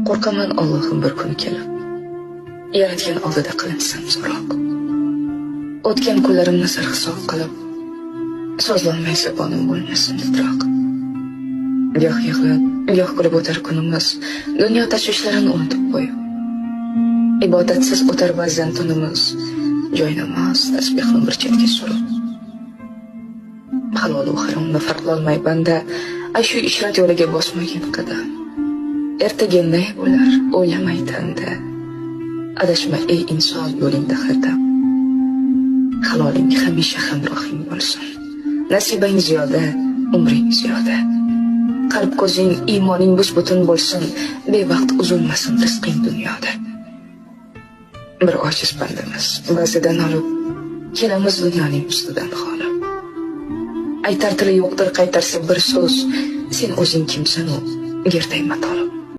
Qo'rqaman Allohim bir kun kelib, yaratgan oldida qilinsam so'roq. O'tgan kunlarimni sarhisob qilib, so'zlanmay zabonim bo'lmasin titroq. Goh yig'lab, goh kulib o'tar kunimiz, dunyo tashvishlarini unutib qo'yib. Ibodatsiz o'tar ba'zan tunimiz, joynamoz tasbihni bir chetga surib. Halol va haromni farqlolmay banda, shu ishrat yo'liga bosmagan qadam. Ertaga ne bo'lar, o'ylamay tanda. Adashma ey inson yo'lingda xatam. Haloling hamisha hamrohing bo'lsin. Nasibang ziyoda, umring ziyoda. Qalb ko'zing, iymoning bus-butun bo'lsin. Bevaqt uzilmasin rizqing dunyoda. Bir ojiz bandamiz, ba'zidan olib kelamiz dunyoning ustidan g'olib. Aytar tili yo'qdir qaytarsa bir so'z, sen o'zing kimsan u, gerdayma tolib.